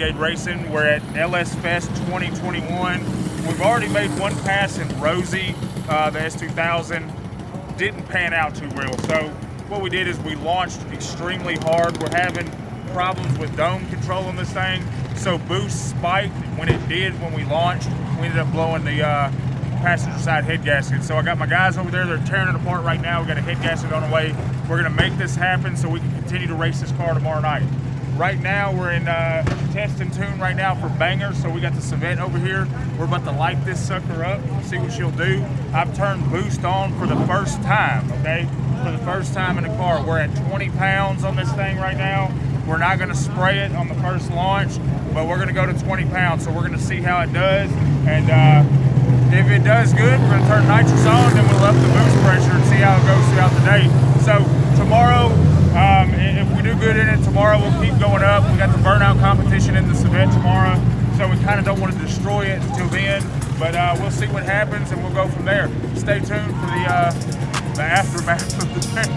Renegade Racing. We're at Lsfest 2021. We've already made one pass in Rosie, the S2000. Didn't pan out too well. So what we did is we launched extremely hard. We're having problems with dome control on this thing. So boost spiked when it did when we launched. We ended up blowing the passenger side head gasket. So I got my guys over there, they're tearing it apart right now. We got a head gasket on the way. We're gonna make this happen so we can continue to race this car tomorrow night. Right now we're in test and tune right now for bangers. So we got the Savette over here. We're about to light this sucker up, see what she'll do. I've turned boost on for the first time, okay? For the first time in the car. We're at 20 pounds on this thing right now. We're not gonna spray it on the first launch, but we're gonna go to 20 pounds. So we're gonna see how it does. And if it does good, we're gonna turn nitrous on, then we'll up the boost pressure and see how it goes throughout the day. So tomorrow, if we do good in it tomorrow, we'll keep going up. We got the burnout competition in the Savette tomorrow, so we kind of don't want to destroy it until then. But we'll see what happens, and we'll go from there. Stay tuned for the aftermath of the thing.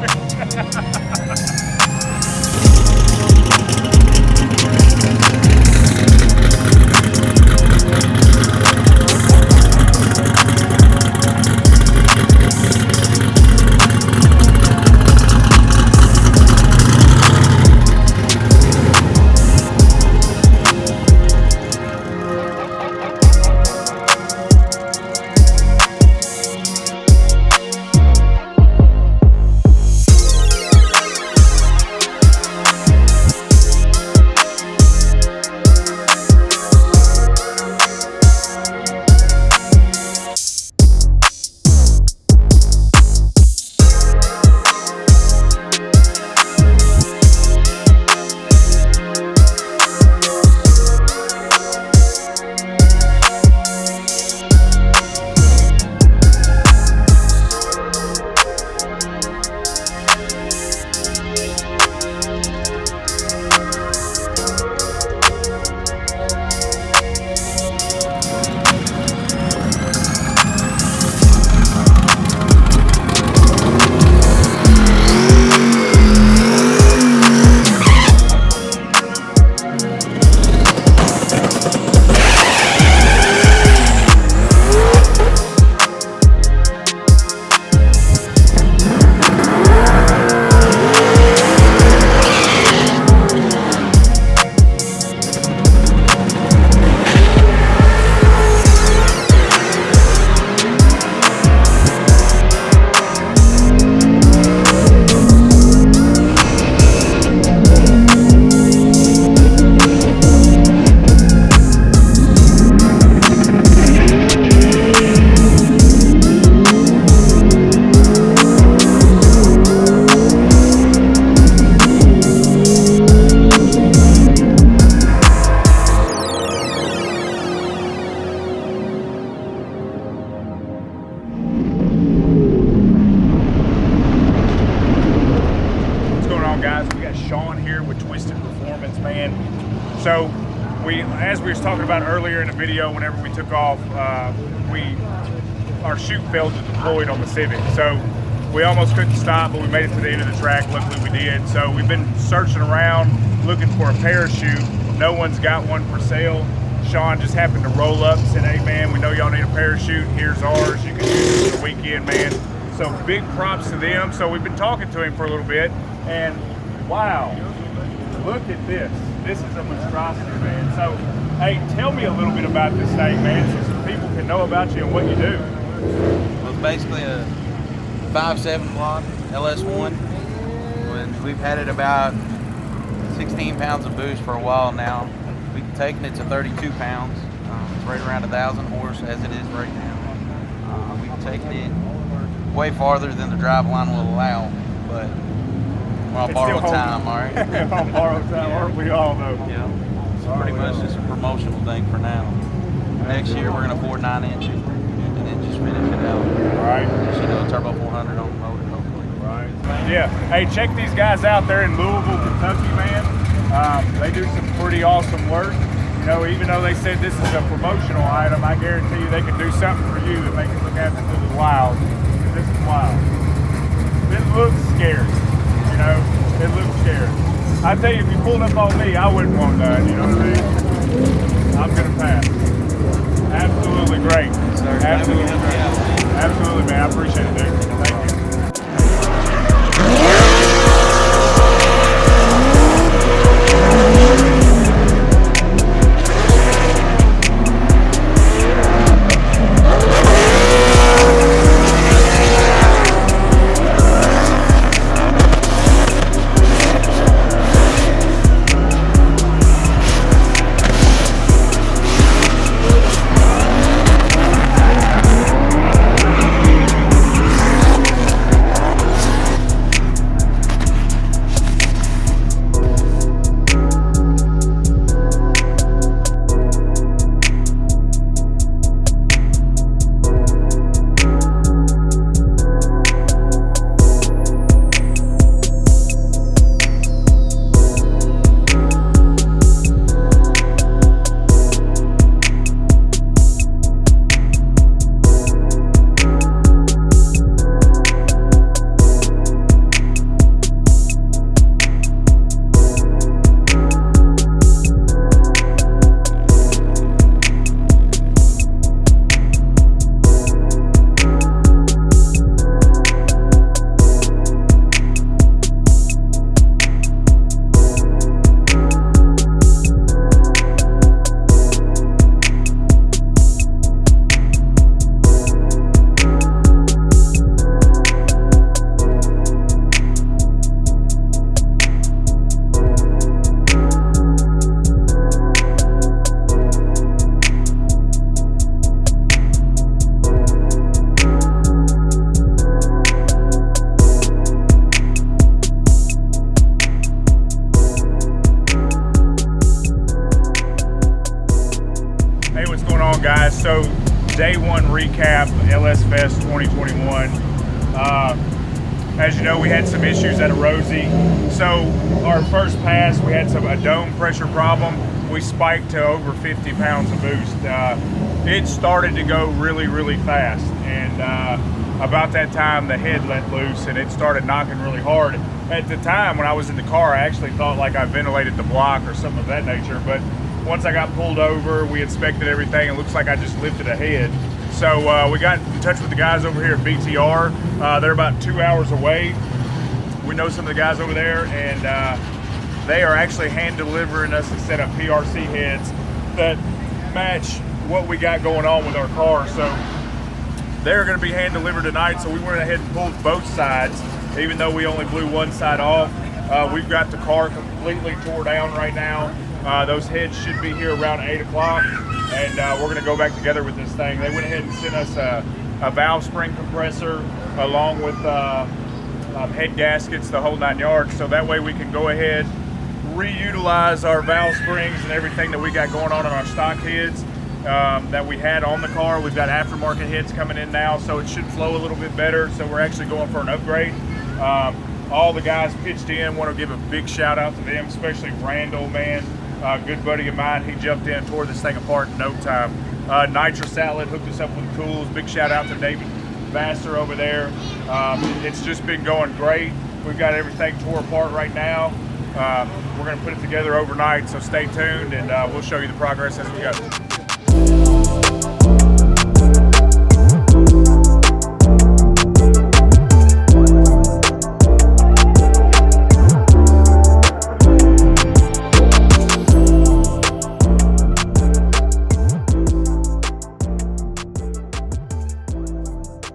So as we was talking about earlier in the video, whenever we took off, our chute failed to deploy on the Civic. So we almost couldn't stop, but we made it to the end of the track. Luckily we did. So we've been searching around looking for a parachute. No one's got one for sale. Sean just happened to roll up and said, hey man, we know y'all need a parachute. Here's ours. You can use it for the weekend, man. So big props to them. So we've been talking to him for a little bit, and wow, look at this. This is a monstrosity, man. So, hey, tell me a little bit about this thing, man, so some people can know about you and what you do. Well, it's basically a 5.7 block LS1. When we've had it about 16 pounds of boost for a while now. We've taken it to 32 pounds. It's right around 1,000 horse as it is right now. We've taken it way farther than the drive line will allow, but we're on borrowed time, all right? On borrowed time, aren't we all, though? Yeah. So pretty much just a promotional thing for now. Next year we're going to 4.9 inch it and then just finish it out. All right. Just, turbo 400 on the motor, hopefully. Right. Yeah. Hey, check these guys out there in Louisville, Kentucky, man. They do some pretty awesome work. You know, even though they said this is a promotional item, I guarantee you they can do something for you that makes it look absolutely wild. Because this is wild. It looks scary. You know, it looks scary. I tell you, if you pulled up on me, I wouldn't want that. You know what I mean? I'm gonna pass. Absolutely great. Sir, Absolutely great. Absolutely, man. I appreciate it, dude. Thank you. Hey, what's going on, guys? So, day one recap, Lsfest 2021. As you know, we had some issues at a Rosie. So, our first pass, we had a dome pressure problem. We spiked to over 50 pounds of boost. It started to go really, really fast. And about that time, the head let loose and it started knocking really hard. At the time, when I was in the car, I actually thought like I ventilated the block or something of that nature. But once I got pulled over, we inspected everything. It looks like I just lifted a head. So we got in touch with the guys over here at BTR. They're about 2 hours away. We know some of the guys over there, and they are actually hand delivering us a set of PRC heads that match what we got going on with our car. So they're going to be hand delivered tonight. So we went ahead and pulled both sides, even though we only blew one side off. We've got the car completely tore down right now. Those heads should be here around 8 o'clock, and we're going to go back together with this thing. They went ahead and sent us a valve spring compressor along with head gaskets, the whole 9 yards, so that way we can go ahead, reutilize our valve springs and everything that we got going on our stock heads that we had on the car. We've got aftermarket heads coming in now, so it should flow a little bit better, so we're actually going for an upgrade. All the guys pitched in. Want to give a big shout out to them, especially Randall, man. Good buddy of mine. He jumped in, tore this thing apart in no time. Nitrous Outlet hooked us up with tools. Big shout out to David Vassar over there. It's just been going great. We've got everything tore apart right now. We're going to put it together overnight, so stay tuned, and we'll show you the progress as we go.